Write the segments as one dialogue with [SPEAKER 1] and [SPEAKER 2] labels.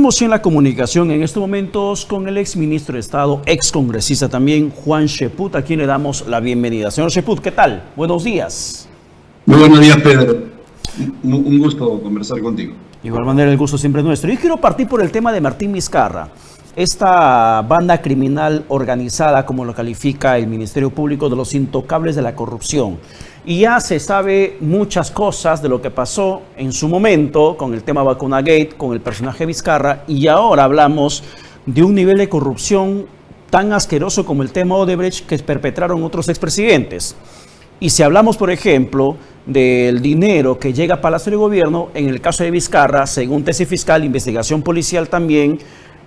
[SPEAKER 1] Estamos en la comunicación en estos momentos con el exministro de Estado, excongresista también, Juan Cheput, a quien le damos la bienvenida. Señor Cheput, ¿qué tal? Buenos días.
[SPEAKER 2] Muy buenos días, Pedro. Un gusto conversar contigo.
[SPEAKER 1] De igual manera, el gusto siempre es nuestro. Yo quiero partir por el tema de Martín Vizcarra. Esta banda criminal organizada, como lo califica el Ministerio Público, de los intocables de la corrupción. Y ya se sabe muchas cosas de lo que pasó en su momento con el tema Vacunagate, con el personaje Vizcarra, y ahora hablamos de un nivel de corrupción tan asqueroso como el tema Odebrecht que perpetraron otros expresidentes. Y si hablamos, por ejemplo, del dinero que llega a Palacio de Gobierno, en el caso de Vizcarra, según tesis fiscal, investigación policial también,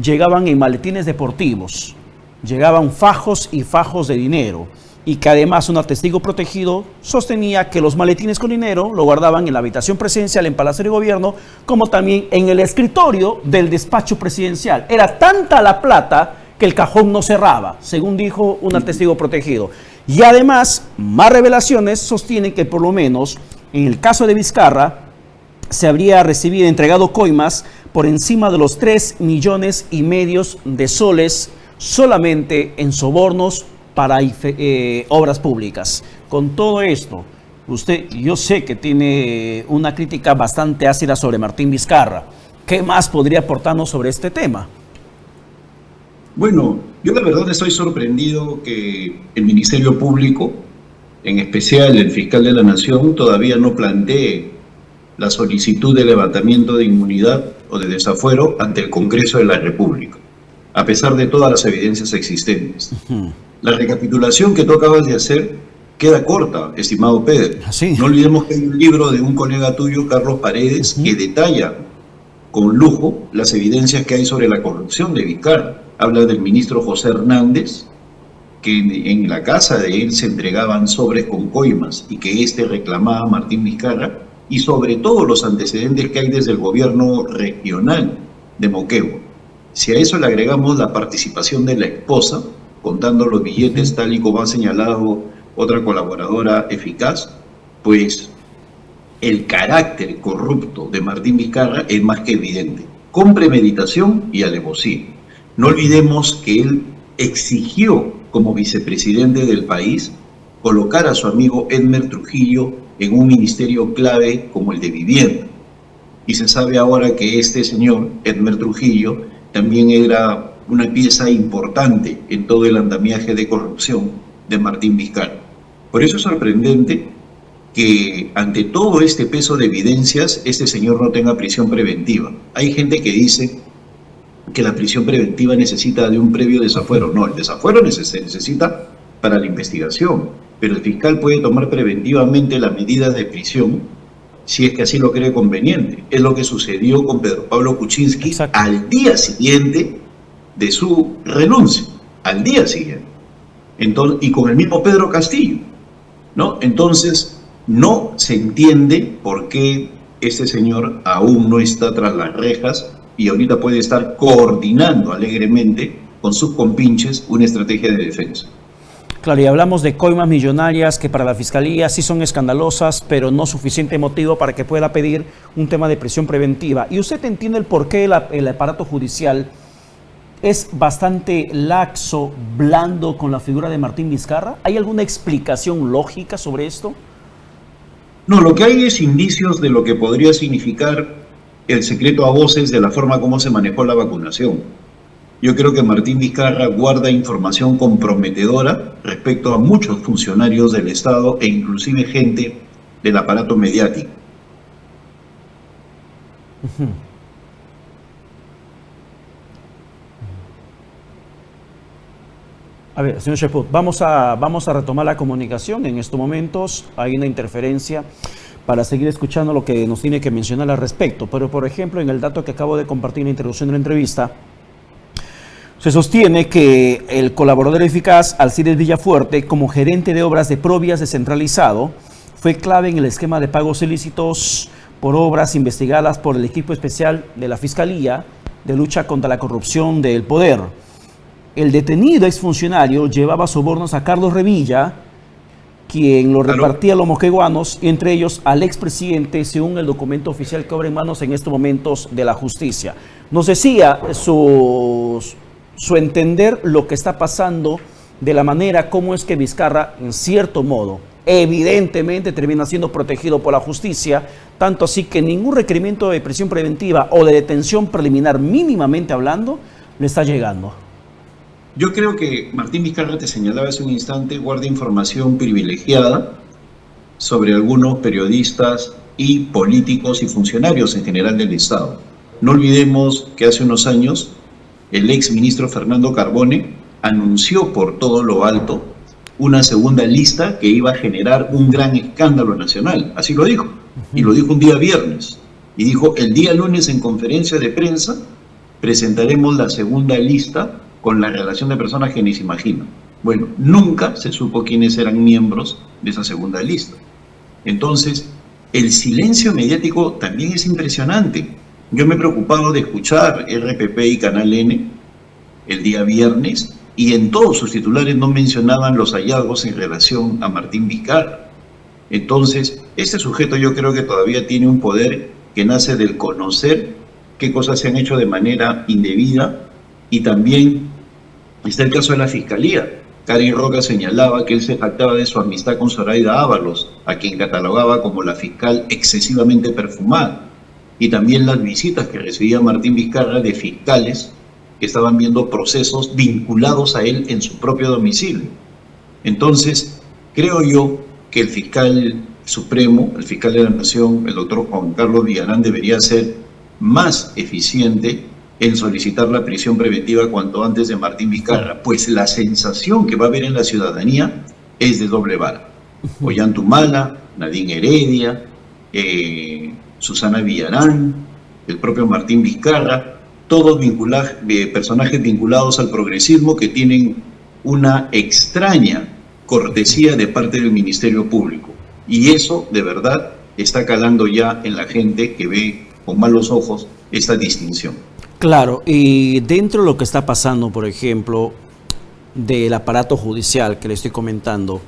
[SPEAKER 1] llegaban en maletines deportivos, llegaban fajos y fajos de dinero. Y que además un testigo protegido sostenía que los maletines con dinero lo guardaban en la habitación presidencial en Palacio de Gobierno, como también en el escritorio del despacho presidencial. Era tanta la plata que el cajón no cerraba, según dijo un testigo protegido. Y además, más revelaciones sostienen que por lo menos en el caso de Vizcarra se habría recibido, entregado coimas por encima de los 3,5 millones de soles solamente en sobornos para obras públicas. Con todo esto, yo sé que tiene una crítica bastante ácida sobre Martín Vizcarra. ¿Qué más podría aportarnos sobre este tema?
[SPEAKER 2] Bueno, yo la verdad estoy sorprendido que el Ministerio Público, en especial el fiscal de la Nación, todavía no plantee la solicitud de levantamiento de inmunidad o de desafuero ante el Congreso de la República, a pesar de todas las evidencias existentes. La recapitulación que tú acabas de hacer queda corta, estimado Pedro.
[SPEAKER 1] ¿Sí?
[SPEAKER 2] No olvidemos que hay un libro de un colega tuyo, Carlos Paredes, que detalla con lujo las evidencias que hay sobre la corrupción de Vizcarra. Habla del ministro José Hernández, que en la casa de él se entregaban sobres con coimas y que éste reclamaba a Martín Vizcarra, y sobre todo los antecedentes que hay desde el gobierno regional de Moquegua. Si a eso le agregamos la participación de la esposa, contando los billetes tal y como ha señalado otra colaboradora eficaz, pues el carácter corrupto de Martín Vizcarra es más que evidente, con premeditación y alevosía. No olvidemos que él exigió como vicepresidente del país colocar a su amigo Edmer Trujillo en un ministerio clave como el de Vivienda. Y se sabe ahora que este señor, Edmer Trujillo, también era una pieza importante en todo el andamiaje de corrupción de Martín Vizcarra. Por eso es sorprendente que ante todo este peso de evidencias, este señor no tenga prisión preventiva. Hay gente que dice que la prisión preventiva necesita de un previo desafuero. No, el desafuero se necesita para la investigación, pero el fiscal puede tomar preventivamente las medidas de prisión si es que así lo cree conveniente. Es lo que sucedió con Pedro Pablo Kuczynski. Exacto. Al día siguiente de su renuncia, al día siguiente. Entonces, y con el mismo Pedro Castillo, ¿no? Entonces, no se entiende por qué este señor aún no está tras las rejas y ahorita puede estar coordinando alegremente con sus compinches una estrategia de defensa.
[SPEAKER 1] Claro, y hablamos de coimas millonarias que para la Fiscalía sí son escandalosas, pero no suficiente motivo para que pueda pedir un tema de prisión preventiva. ¿Y usted entiende el por qué el aparato judicial es bastante laxo, blando con la figura de Martín Vizcarra? ¿Hay alguna explicación lógica sobre esto?
[SPEAKER 2] No, lo que hay es indicios de lo que podría significar el secreto a voces de la forma como se manejó la vacunación. Yo creo que Martín Vizcarra guarda información comprometedora respecto a muchos funcionarios del Estado e inclusive gente del aparato mediático.
[SPEAKER 1] A ver, señor Cheput, vamos a retomar la comunicación. En estos momentos hay una interferencia para seguir escuchando lo que nos tiene que mencionar al respecto. Pero, por ejemplo, en el dato que acabo de compartir en la introducción de la entrevista, se sostiene que el colaborador eficaz, Alcides Villafuerte, como gerente de obras de Provías descentralizado, fue clave en el esquema de pagos ilícitos por obras investigadas por el equipo especial de la Fiscalía de lucha contra la corrupción del poder. El detenido exfuncionario llevaba sobornos a Carlos Revilla quien lo
[SPEAKER 2] Claro.
[SPEAKER 1] repartía a los moquegüanos, y entre ellos al expresidente, según el documento oficial que obra en manos en estos momentos de la justicia. Nos decía su entender lo que está pasando, de la manera como es que Vizcarra, en cierto modo, evidentemente termina siendo protegido por la justicia, tanto así que ningún requerimiento de prisión preventiva o de detención preliminar, mínimamente hablando, le está llegando.
[SPEAKER 2] Yo creo que Martín Vizcarra, te señalaba hace un instante, guarda información privilegiada sobre algunos periodistas y políticos y funcionarios en general del Estado. No olvidemos que hace unos años el ex ministro Fernando Carbone anunció por todo lo alto una segunda lista que iba a generar un gran escándalo nacional. Así lo dijo. Y lo dijo un día viernes. Y dijo, el día lunes en conferencia de prensa presentaremos la segunda lista con la relación de personas que ni se imaginan. Bueno, nunca se supo quiénes eran miembros de esa segunda lista. Entonces, el silencio mediático también es impresionante. Yo me he preocupado de escuchar RPP y Canal N el día viernes, y en todos sus titulares no mencionaban los hallazgos en relación a Martín Vizcarra. Entonces, este sujeto yo creo que todavía tiene un poder que nace del conocer qué cosas se han hecho de manera indebida, y también está el caso de la Fiscalía. Karin Roca señalaba que él se jactaba de su amistad con Zoraida Ábalos, a quien catalogaba como la fiscal excesivamente perfumada, y también las visitas que recibía Martín Vizcarra de fiscales que estaban viendo procesos vinculados a él en su propio domicilio. Entonces, creo yo que el fiscal supremo, el fiscal de la Nación, el doctor Juan Carlos Villarán, debería ser más eficiente en solicitar la prisión preventiva cuanto antes de Martín Vizcarra, pues la sensación que va a haber en la ciudadanía es de doble vara. Ollantumala, Nadine Heredia, Susana Villarán, el propio Martín Vizcarra, todos personajes vinculados al progresismo que tienen una extraña cortesía de parte del Ministerio Público. Y eso, de verdad, está calando ya en la gente que ve con malos ojos esta distinción.
[SPEAKER 1] Claro, y dentro de lo que está pasando, por ejemplo, del aparato judicial que le estoy comentando,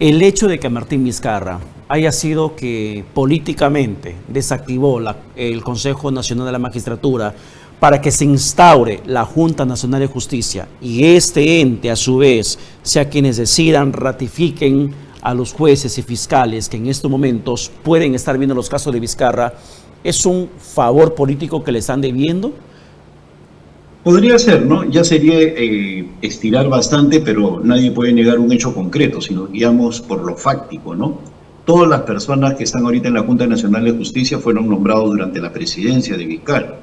[SPEAKER 1] el hecho de que Martín Vizcarra haya sido que políticamente desactivó el Consejo Nacional de la Magistratura para que se instaure la Junta Nacional de Justicia, y este ente a su vez sea quienes decidan, ratifiquen a los jueces y fiscales que en estos momentos pueden estar viendo los casos de Vizcarra, ¿es un favor político que le están debiendo?
[SPEAKER 2] Podría ser, ¿no? Ya sería estirar bastante, pero nadie puede negar un hecho concreto si nos guiamos por lo fáctico, ¿no? Todas las personas que están ahorita en la Junta Nacional de Justicia fueron nombrados durante la presidencia de Vizcarra,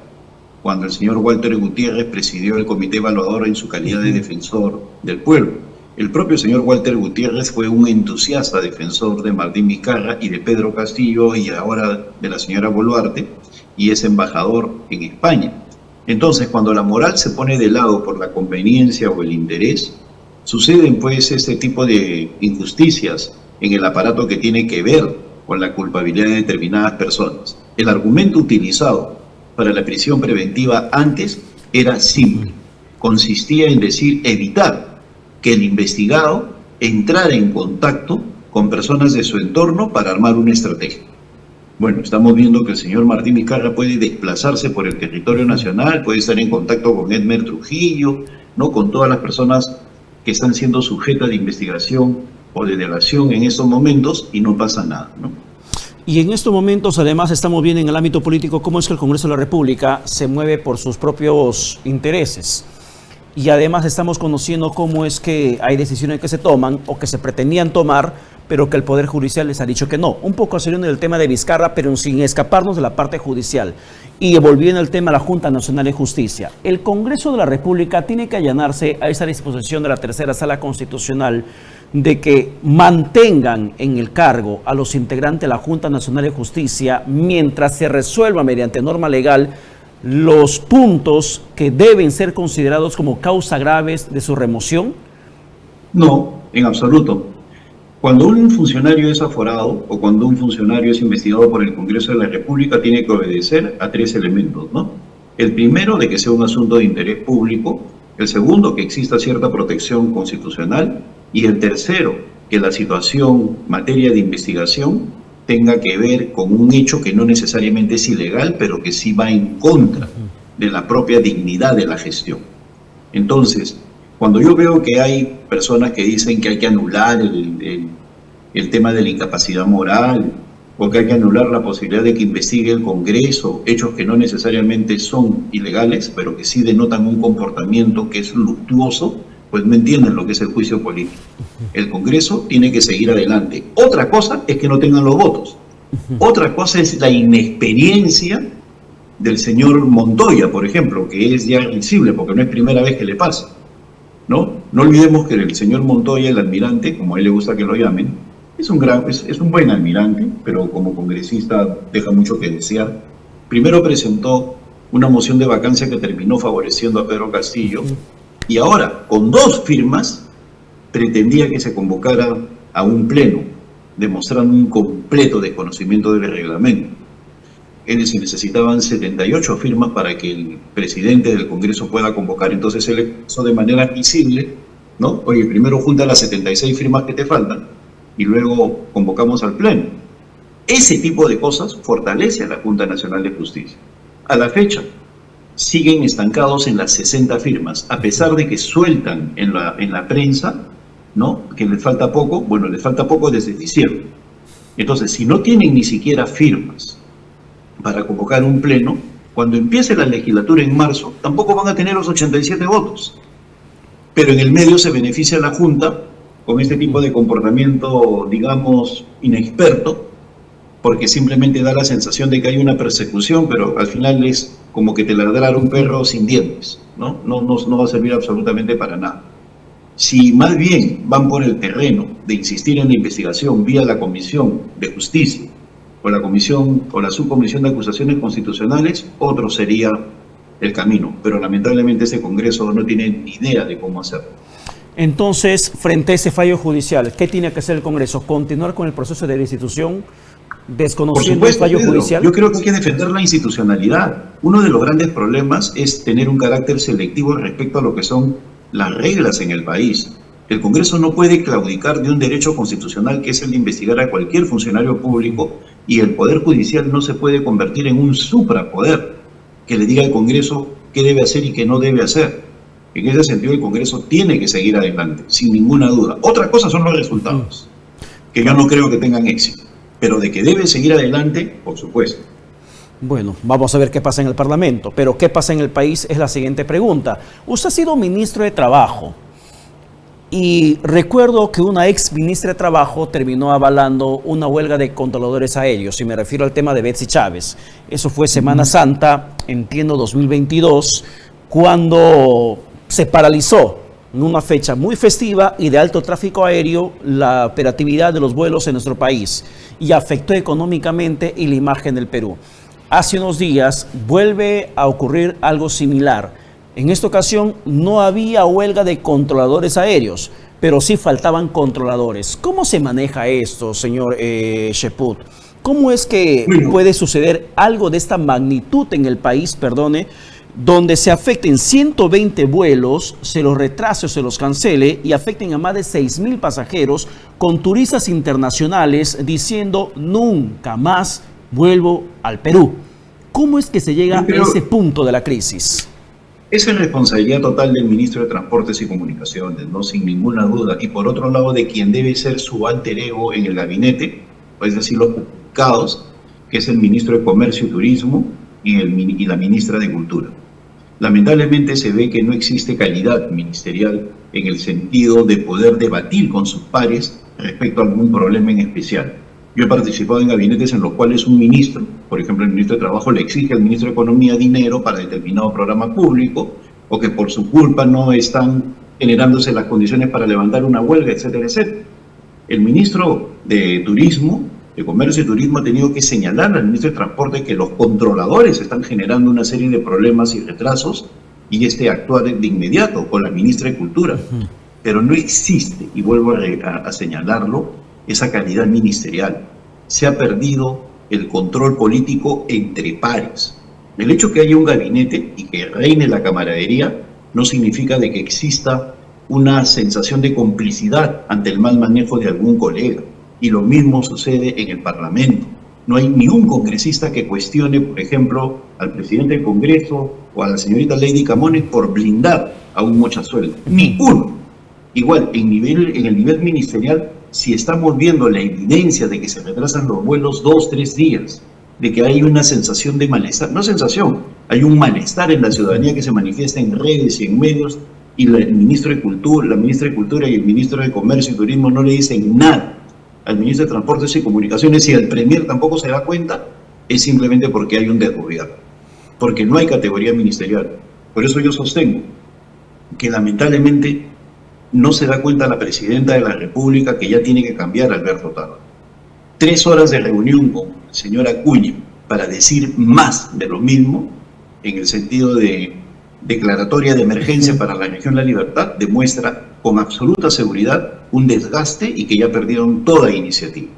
[SPEAKER 2] cuando el señor Walter Gutiérrez presidió el comité evaluador en su calidad de defensor del pueblo. El propio señor Walter Gutiérrez fue un entusiasta defensor de Martín Vizcarra y de Pedro Castillo, y ahora de la señora Boluarte, y es embajador en España. Entonces, cuando la moral se pone de lado por la conveniencia o el interés, suceden pues este tipo de injusticias en el aparato que tiene que ver con la culpabilidad de determinadas personas. El argumento utilizado para la prisión preventiva antes era simple. Consistía en evitar que el investigado entrara en contacto con personas de su entorno para armar una estrategia. Bueno, estamos viendo que el señor Martín Vizcarra puede desplazarse por el territorio nacional, puede estar en contacto con Edmer Trujillo, ¿no? Con todas las personas que están siendo sujetas de investigación o de delación en estos momentos, y no pasa nada, ¿no?
[SPEAKER 1] Y en estos momentos, además, estamos viendo en el ámbito político cómo es que el Congreso de la República se mueve por sus propios intereses. Y además estamos conociendo cómo es que hay decisiones que se toman o que se pretendían tomar, pero que el Poder Judicial les ha dicho que no. Un poco saliendo del tema de Vizcarra, pero sin escaparnos de la parte judicial. Y volviendo al tema de la Junta Nacional de Justicia. El Congreso de la República tiene que allanarse a esa disposición de la tercera Sala Constitucional de que mantengan en el cargo a los integrantes de la Junta Nacional de Justicia mientras se resuelva mediante norma legal los puntos que deben ser considerados como causa graves de su remoción.
[SPEAKER 2] No, en absoluto. Cuando un funcionario es aforado o cuando un funcionario es investigado por el Congreso de la República, tiene que obedecer a 3 elementos, ¿no? El primero, de que sea un asunto de interés público. El segundo, que exista cierta protección constitucional. Y el tercero, que la situación materia de investigación tenga que ver con un hecho que no necesariamente es ilegal, pero que sí va en contra de la propia dignidad de la gestión. Entonces, cuando yo veo que hay personas que dicen que hay que anular el tema de la incapacidad moral, o que hay que anular la posibilidad de que investigue el Congreso hechos que no necesariamente son ilegales, pero que sí denotan un comportamiento que es luctuoso, pues no entienden lo que es el juicio político. El Congreso tiene que seguir adelante. Otra cosa es que no tengan los votos. Otra cosa es la inexperiencia del señor Montoya, por ejemplo, que es ya risible porque no es primera vez que le pasa. No olvidemos que el señor Montoya, el almirante, como a él le gusta que lo llamen, es un buen almirante, pero como congresista deja mucho que desear. Primero presentó una moción de vacancia que terminó favoreciendo a Pedro Castillo, y ahora, con 2 firmas, pretendía que se convocara a un pleno, demostrando un completo desconocimiento del reglamento. Se necesitaban 78 firmas para que el presidente del Congreso pueda convocar. Entonces él hizo de manera visible, ¿no? Oye, primero junta las 76 firmas que te faltan y luego convocamos al pleno. Ese tipo de cosas fortalece a la Junta Nacional de Justicia. A la fecha, siguen estancados en las 60 firmas, a pesar de que sueltan en la prensa, ¿no?, que les falta poco. Bueno, les falta poco desde diciembre. Entonces, si no tienen ni siquiera firmas para convocar un pleno, cuando empiece la legislatura en marzo, tampoco van a tener los 87 votos. Pero en el medio se beneficia la Junta con este tipo de comportamiento, digamos, inexperto, porque simplemente da la sensación de que hay una persecución, pero al final es como que te ladrar un perro sin dientes, ¿no? No va a servir absolutamente para nada. Si más bien van por el terreno de insistir en la investigación vía la Comisión de Justicia o la Comisión o la Subcomisión de Acusaciones Constitucionales, otro sería el camino, pero lamentablemente ese Congreso no tiene ni idea de cómo hacerlo.
[SPEAKER 1] Entonces, frente a ese fallo judicial, ¿qué tiene que hacer el Congreso? ¿Continuar con el proceso de destitución, desconociendo el fallo judicial?
[SPEAKER 2] Yo creo que hay que defender la institucionalidad. Uno de los grandes problemas es tener un carácter selectivo respecto a lo que son las reglas en el país. El Congreso no puede claudicar de un derecho constitucional que es el de investigar a cualquier funcionario público, y el Poder Judicial no se puede convertir en un suprapoder que le diga al Congreso qué debe hacer y qué no debe hacer. En ese sentido, el Congreso tiene que seguir adelante, sin ninguna duda. Otra cosa son los resultados, que yo no creo que tengan éxito, pero de que debe seguir adelante, por supuesto.
[SPEAKER 1] Bueno, vamos a ver qué pasa en el Parlamento, pero qué pasa en el país es la siguiente pregunta. Usted ha sido ministro de Trabajo y recuerdo que una ex ministra de Trabajo terminó avalando una huelga de controladores aéreos, y me refiero al tema de Betsy Chávez. Eso fue Semana Santa, entiendo 2022, cuando se paralizó en una fecha muy festiva y de alto tráfico aéreo la operatividad de los vuelos en nuestro país, y afectó económicamente y la imagen del Perú. Hace unos días vuelve a ocurrir algo similar. En esta ocasión no había huelga de controladores aéreos, pero sí faltaban controladores. ¿Cómo se maneja esto, señor Cheput? ¿Cómo es que puede suceder algo de esta magnitud en el país, donde se afecten 120 vuelos, se los retrase o se los cancele y afecten a más de 6,000 pasajeros con turistas internacionales diciendo nunca más vuelvo al Perú? ¿Cómo es que se llega a ese punto de la crisis?
[SPEAKER 2] Esa es responsabilidad total del ministro de Transportes y Comunicaciones, no, sin ninguna duda. Y por otro lado, de quien debe ser su alter ego en el gabinete, es decir, los publicados, que es el ministro de Comercio y Turismo y la ministra de Cultura. Lamentablemente se ve que no existe calidad ministerial en el sentido de poder debatir con sus pares respecto a algún problema en especial. Yo he participado en gabinetes en los cuales un ministro, por ejemplo el ministro de Trabajo, le exige al ministro de Economía dinero para determinado programa público, o que por su culpa no están generándose las condiciones para levantar una huelga, etcétera, etcétera. El ministro de Turismo, de Comercio y Turismo, ha tenido que señalar al ministro de Transporte que los controladores están generando una serie de problemas y retrasos, y actuar de inmediato con la ministra de Cultura. Pero no existe, y vuelvo a señalarlo, esa calidad ministerial. Se ha perdido el control político entre pares. El hecho que haya un gabinete y que reine la camaradería no significa de que exista una sensación de complicidad ante el mal manejo de algún colega. Y lo mismo sucede en el Parlamento. No hay ni un congresista que cuestione, por ejemplo, al presidente del Congreso o a la señorita Lady Camones por blindar a un mochasueldo. Ni uno. Igual, en el nivel ministerial, si estamos viendo la evidencia de que se retrasan los vuelos 2, 3 días, de que hay una sensación de malestar, no sensación, hay un malestar en la ciudadanía que se manifiesta en redes y en medios, y el ministro de Cultura, la ministra de Cultura y el ministro de Comercio y Turismo no le dicen nada al ministro de Transportes y Comunicaciones, y al Premier tampoco se da cuenta, es simplemente porque hay un desgobierno, porque no hay categoría ministerial. Por eso yo sostengo que lamentablemente no se da cuenta la presidenta de la República que ya tiene que cambiar a Alberto Otárola. 3 horas de reunión con el señor Acuña para decir más de lo mismo, en el sentido de declaratoria de emergencia para la región La Libertad, demuestra con absoluta seguridad un desgaste y que ya perdieron toda iniciativa.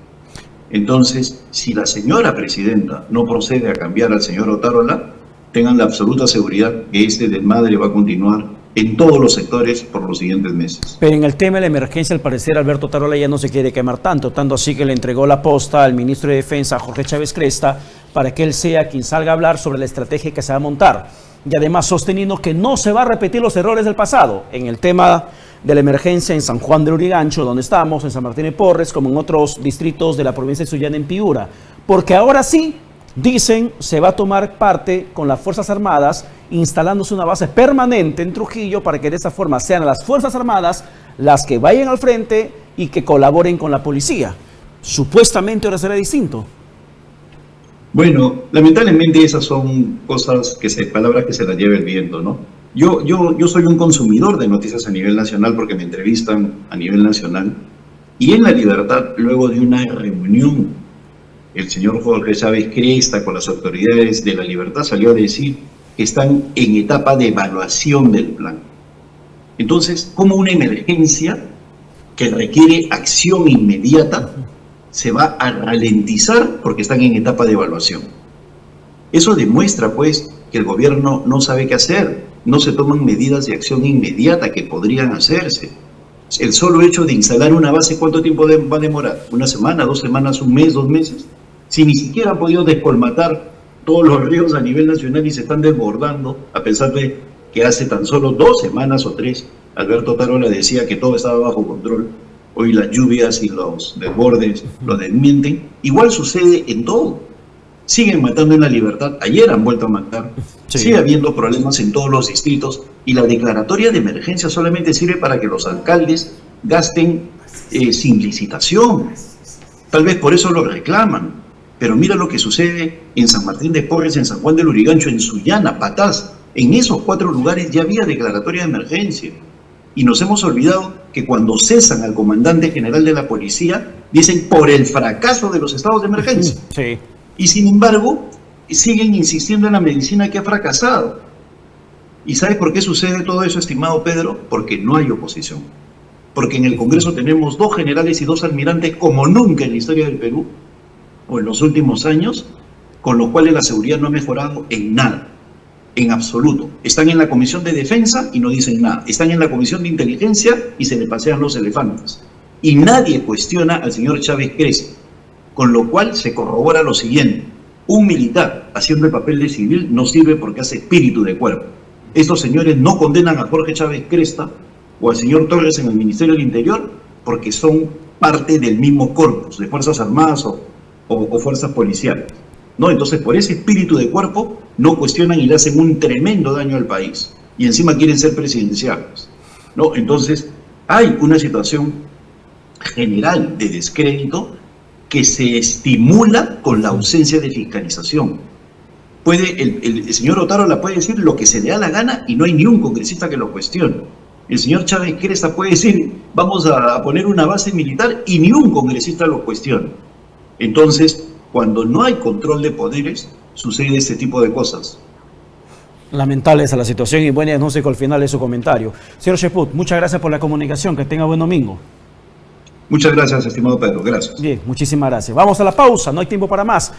[SPEAKER 2] Entonces, si la señora presidenta no procede a cambiar al señor Otárola, tengan la absoluta seguridad que este desmadre va a continuar en todos los sectores por los siguientes meses.
[SPEAKER 1] Pero en el tema de la emergencia, al parecer, Alberto Otárola ya no se quiere quemar tanto así que le entregó la posta al ministro de Defensa, Jorge Chávez Cresta, para que él sea quien salga a hablar sobre la estrategia que se va a montar. Y además sosteniendo que no se va a repetir los errores del pasado en el tema de la emergencia en San Juan del Lurigancho, donde estamos, en San Martín de Porres, como en otros distritos de la provincia de Sullana, en Piura. Porque ahora sí, dicen, se va a tomar parte con las Fuerzas Armadas, instalándose una base permanente en Trujillo para que de esa forma sean las Fuerzas Armadas las que vayan al frente y que colaboren con la policía. Supuestamente ahora será distinto.
[SPEAKER 2] Bueno, lamentablemente esas son palabras que se las lleva el viento, ¿no? Yo soy un consumidor de noticias a nivel nacional porque me entrevistan a nivel nacional, y en La Libertad, luego de una reunión, el señor Jorge Chávez Cresta con las autoridades de La Libertad salió a decir que están en etapa de evaluación del plan. Entonces, ¿cómo una emergencia que requiere acción inmediata se va a ralentizar porque están en etapa de evaluación? Eso demuestra, pues, que el gobierno no sabe qué hacer, no se toman medidas de acción inmediata que podrían hacerse. El solo hecho de instalar una base, ¿cuánto tiempo va a demorar? ¿Una semana, 2 semanas, un mes, 2 meses? Si ni siquiera han podido descolmatar todos los ríos a nivel nacional y se están desbordando, a pesar de que hace tan solo 2 semanas o 3, Alberto Otárola decía que todo estaba bajo control. Hoy las lluvias y los desbordes lo desmienten. Igual sucede en todo. Siguen matando en La Libertad. Ayer han vuelto a matar. Sí. Sigue habiendo problemas en todos los distritos. Y la declaratoria de emergencia solamente sirve para que los alcaldes gasten sin licitación. Tal vez por eso lo reclaman. Pero mira lo que sucede en San Martín de Porres, en San Juan del Lurigancho, en Sullana, Patás. En esos 4 lugares ya había declaratoria de emergencia. Y nos hemos olvidado que cuando cesan al comandante general de la policía, dicen por el fracaso de los estados de emergencia.
[SPEAKER 1] Sí.
[SPEAKER 2] Y sin embargo, siguen insistiendo en la medicina que ha fracasado. ¿Y sabe por qué sucede todo eso, estimado Pedro? Porque no hay oposición. Porque en el Congreso tenemos 2 generales y 2 almirantes como nunca en la historia del Perú, o en los últimos años, con los cuales la seguridad no ha mejorado en nada. En absoluto. Están en la Comisión de Defensa y no dicen nada. Están en la Comisión de Inteligencia y se le pasean los elefantes. Y nadie cuestiona al señor Chávez Cresta. Con lo cual se corrobora lo siguiente. Un militar haciendo el papel de civil no sirve porque hace espíritu de cuerpo. Estos señores no condenan a Jorge Chávez Cresta o al señor Torres en el Ministerio del Interior porque son parte del mismo corpus de Fuerzas Armadas o fuerzas policiales. ¿No? Entonces, por ese espíritu de cuerpo, no cuestionan y le hacen un tremendo daño al país. Y encima quieren ser presidenciales, ¿no? Entonces, hay una situación general de descrédito que se estimula con la ausencia de fiscalización. El señor Otárola puede decir lo que se le da la gana y no hay ni un congresista que lo cuestione. El señor Chávez Cresta puede decir, vamos a poner una base militar y ni un congresista lo cuestiona. Entonces, cuando no hay control de poderes, sucede este tipo de cosas.
[SPEAKER 1] Lamentable esa la situación y buen diagnóstico al final de su comentario. Señor Cheput, muchas gracias por la comunicación. Que tenga buen domingo.
[SPEAKER 2] Muchas gracias, estimado Pedro. Gracias.
[SPEAKER 1] Bien, muchísimas gracias. Vamos a la pausa, no hay tiempo para más.